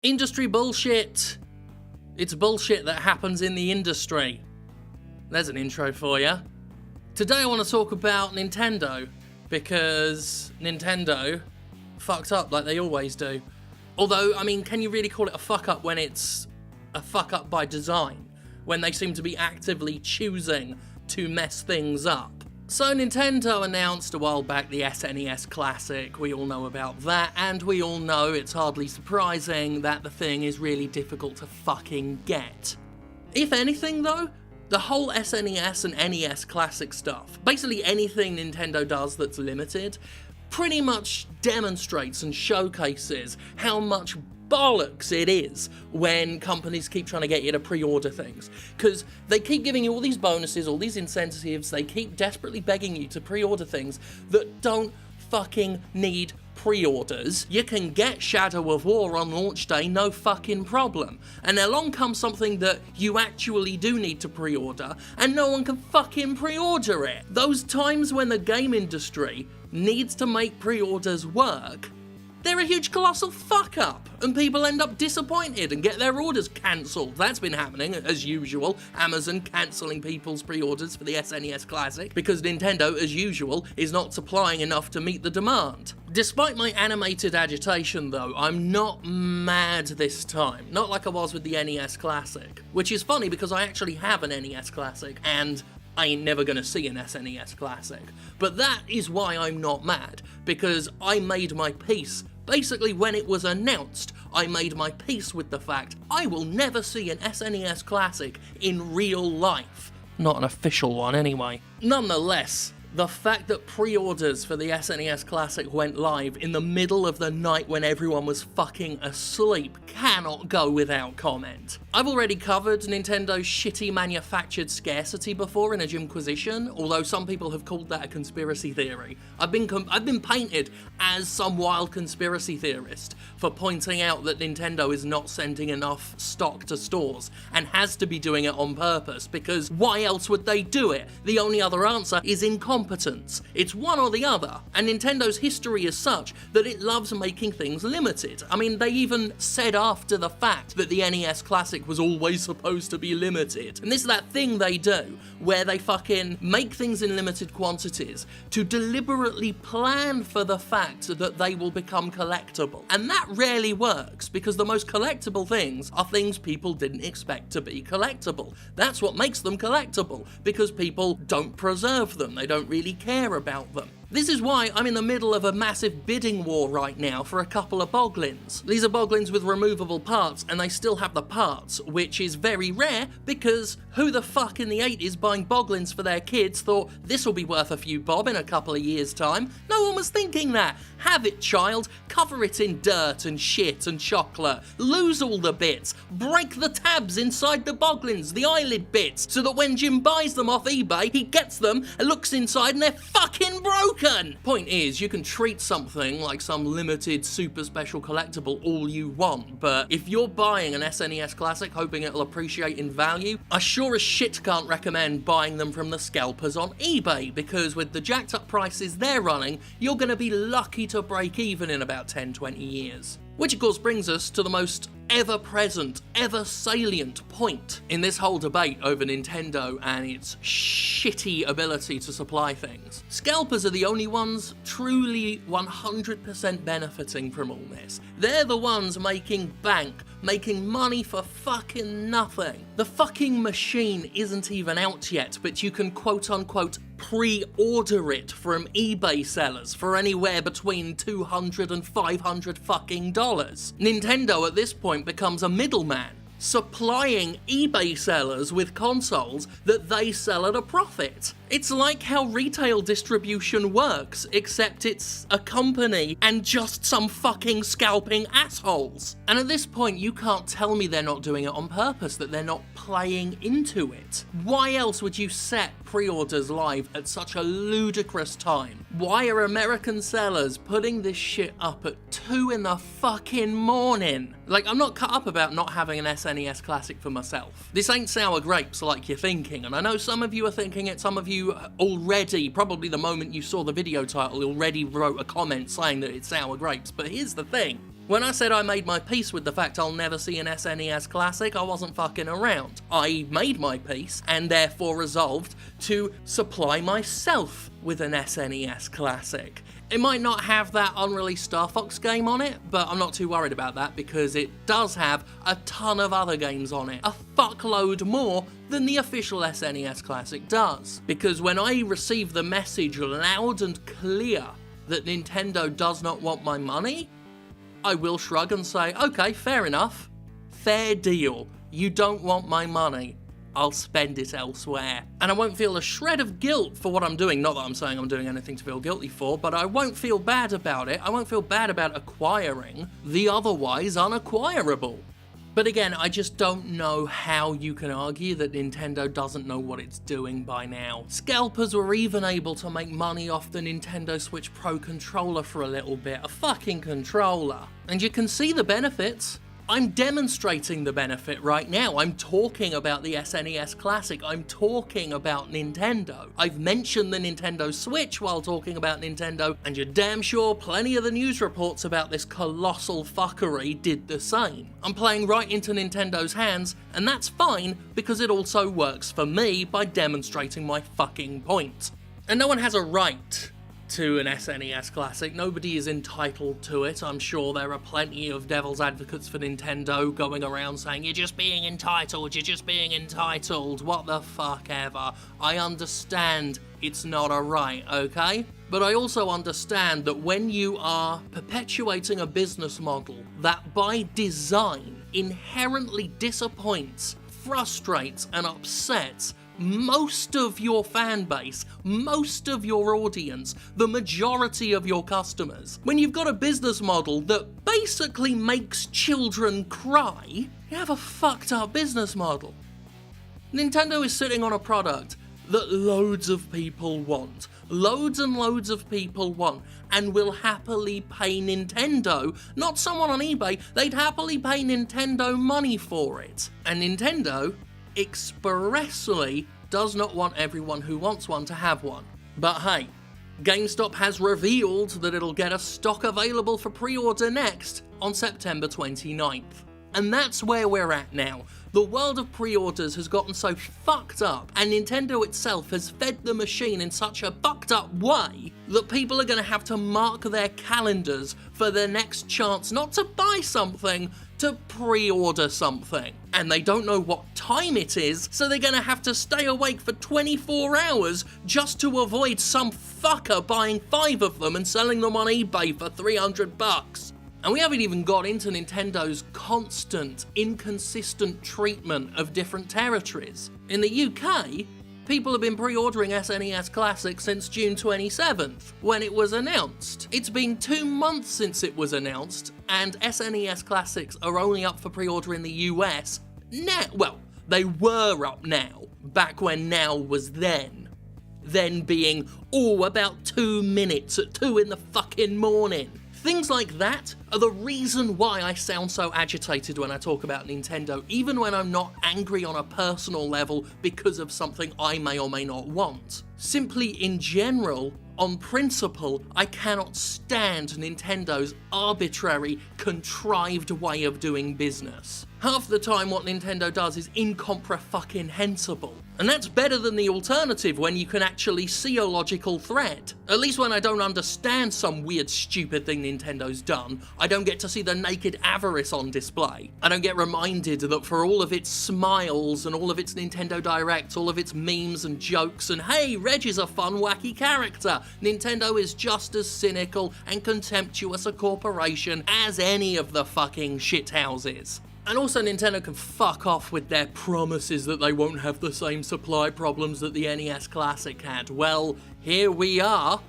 Industry bullshit. It's bullshit that happens in the industry. There's an intro for you. Today I want to talk about Nintendo, because Nintendo fucked up like they always do. Although, I mean, can you really call it a fuck up when it's a fuck up by design? When they seem to be actively choosing to mess things up? So Nintendo announced a while back the SNES Classic, we all know about that, and we all know it's hardly surprising that the thing is really difficult to fucking get. If anything though, the whole SNES and NES Classic stuff, basically anything Nintendo does that's limited, pretty much demonstrates and showcases how much bollocks it is when companies keep trying to get you to pre-order things. Because they keep giving you all these bonuses, all these incentives, they keep desperately begging you to pre-order things that don't fucking need pre-orders. You can get Shadow of War on launch day, no fucking problem. And along comes something that you actually do need to pre-order, and no one can fucking pre-order it. Those times when the game industry needs to make pre-orders work, they're a huge colossal fuck up, and people end up disappointed and get their orders cancelled. That's been happening, as usual. Amazon cancelling people's pre-orders for the SNES Classic, because Nintendo, as usual, is not supplying enough to meet the demand. Despite my animated agitation though, I'm not mad this time. Not like I was with the NES Classic. Which is funny because I actually have an NES Classic, and I ain't never gonna see an SNES Classic. But that is why I'm not mad, because I made my peace. Basically, when it was announced, I made my peace with the fact I will never see an SNES Classic in real life. Not an official one, anyway. Nonetheless, the fact that pre-orders for the SNES Classic went live in the middle of the night when everyone was fucking asleep cannot go without comment. I've already covered Nintendo's shitty manufactured scarcity before in a Jimquisition, although some people have called that a conspiracy theory. I've been painted as some wild conspiracy theorist for pointing out that Nintendo is not sending enough stock to stores and has to be doing it on purpose, because why else would they do it? The only other answer is incompetence. It's one or the other, and Nintendo's history is such that it loves making things limited. I mean, they even said after the fact that the NES Classic was always supposed to be limited. And this is that thing they do, where they fucking make things in limited quantities to deliberately plan for the fact that they will become collectible. And that rarely works, because the most collectible things are things people didn't expect to be collectible. That's what makes them collectible, because people don't preserve them, they don't really care about them. This is why I'm in the middle of a massive bidding war right now for a couple of Boglins. These are Boglins with removable parts, and they still have the parts, which is very rare, because who the fuck in the 80s buying Boglins for their kids thought this will be worth a few bob in a couple of years' time? No one was thinking that. Have it, child. Cover it in dirt and shit and chocolate. Lose all the bits. Break the tabs inside the Boglins, the eyelid bits, so that when Jim buys them off eBay, he gets them and looks inside and they're fucking broken. Point is, you can treat something like some limited super special collectible all you want, but if you're buying an SNES Classic hoping it'll appreciate in value, I sure as shit can't recommend buying them from the scalpers on eBay, because with the jacked up prices they're running, you're gonna be lucky to break even in about 10-20 years. Which of course brings us to the most ever-present, ever-salient point in this whole debate over Nintendo and its shitty ability to supply things. Scalpers are the only ones truly 100% benefiting from all this. They're the ones making bank, making money for fucking nothing. The fucking machine isn't even out yet, but you can quote-unquote pre-order it from eBay sellers for anywhere between $200 and $500 fucking dollars. Nintendo at this point becomes a middleman, supplying eBay sellers with consoles that they sell at a profit. It's like how retail distribution works, except it's a company and just some fucking scalping assholes. And at this point, you can't tell me they're not doing it on purpose, that they're not playing into it. Why else would you set pre-orders live at such a ludicrous time? Why are American sellers putting this shit up at 2 in the fucking morning? Like, I'm not cut up about not having an SNES Classic for myself. This ain't sour grapes like you're thinking, and I know some of you are thinking it, some of you already, probably the moment you saw the video title, already wrote a comment saying that it's sour grapes, but here's the thing. When I said I made my peace with the fact I'll never see an SNES Classic, I wasn't fucking around. I made my peace, and therefore resolved to supply myself with an SNES Classic. It might not have that unreleased Star Fox game on it, but I'm not too worried about that because it does have a ton of other games on it. A fuckload more than the official SNES Classic does. Because when I receive the message loud and clear that Nintendo does not want my money, I will shrug and say, okay, fair enough. Fair deal. You don't want my money. I'll spend it elsewhere. And I won't feel a shred of guilt for what I'm doing. Not that I'm saying I'm doing anything to feel guilty for, but I won't feel bad about it. I won't feel bad about acquiring the otherwise unacquirable. But again, I just don't know how you can argue that Nintendo doesn't know what it's doing by now. Scalpers were even able to make money off the Nintendo Switch Pro controller for a little bit. A fucking controller. And you can see the benefits. I'm demonstrating the benefit right now. I'm talking about the SNES Classic. I'm talking about Nintendo. I've mentioned the Nintendo Switch while talking about Nintendo, and you're damn sure plenty of the news reports about this colossal fuckery did the same. I'm playing right into Nintendo's hands, and that's fine because it also works for me by demonstrating my fucking point. And no one has a right to an SNES Classic. Nobody is entitled to it. I'm sure there are plenty of devil's advocates for Nintendo going around saying, you're just being entitled, you're just being entitled, what the fuck ever. I understand it's not a right, okay? But I also understand that when you are perpetuating a business model that by design inherently disappoints, frustrates, and upsets most of your fan base, most of your audience, the majority of your customers. When you've got a business model that basically makes children cry, you have a fucked up business model. Nintendo is sitting on a product that loads of people want. Loads and loads of people want, and will happily pay Nintendo, not someone on eBay, they'd happily pay Nintendo money for it. And Nintendo expressly does not want everyone who wants one to have one. But hey, GameStop has revealed that it'll get a stock available for pre-order next on September 29th. And that's where we're at now. The world of pre-orders has gotten so fucked up, and Nintendo itself has fed the machine in such a fucked up way that people are going to have to mark their calendars for their next chance not to buy something, to pre-order something. And they don't know what time it is, so they're going to have to stay awake for 24 hours just to avoid some fucker buying 5 of them and selling them on eBay for $300. And we haven't even got into Nintendo's constant, inconsistent treatment of different territories. In the UK, people have been pre-ordering SNES Classic since June 27th, when it was announced. It's been 2 months since it was announced, and SNES Classics are only up for pre-order in the US now. Well, they were up now, back when now was then. Then being, about 2 minutes at 2 in the fucking morning. Things like that are the reason why I sound so agitated when I talk about Nintendo, even when I'm not angry on a personal level because of something I may or may not want. Simply in general, on principle, I cannot stand Nintendo's arbitrary, contrived way of doing business. Half the time what Nintendo does is incomprehensible. And that's better than the alternative when you can actually see a logical thread. At least when I don't understand some weird stupid thing Nintendo's done, I don't get to see the naked avarice on display. I don't get reminded that for all of its smiles and all of its Nintendo Directs, all of its memes and jokes and hey, Reg is a fun wacky character, Nintendo is just as cynical and contemptuous a corporation as any of the fucking shithouses. And also Nintendo can fuck off with their promises that they won't have the same supply problems that the NES Classic had. Well, here we are.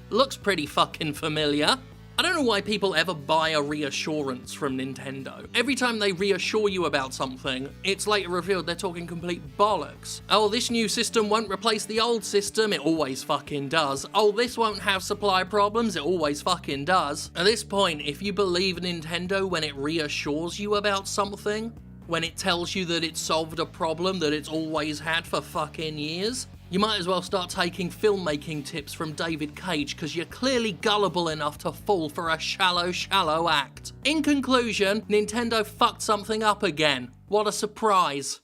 Looks pretty fucking familiar. I don't know why people ever buy a reassurance from Nintendo. Every time they reassure you about something, it's later revealed they're talking complete bollocks. Oh, this new system won't replace the old system, it always fucking does. Oh, this won't have supply problems, it always fucking does. At this point, if you believe Nintendo when it reassures you about something, when it tells you that it solved a problem that it's always had for fucking years, You might as well start taking filmmaking tips from David Cage, because you're clearly gullible enough to fall for a shallow, shallow act. In conclusion, Nintendo fucked something up again. What a surprise.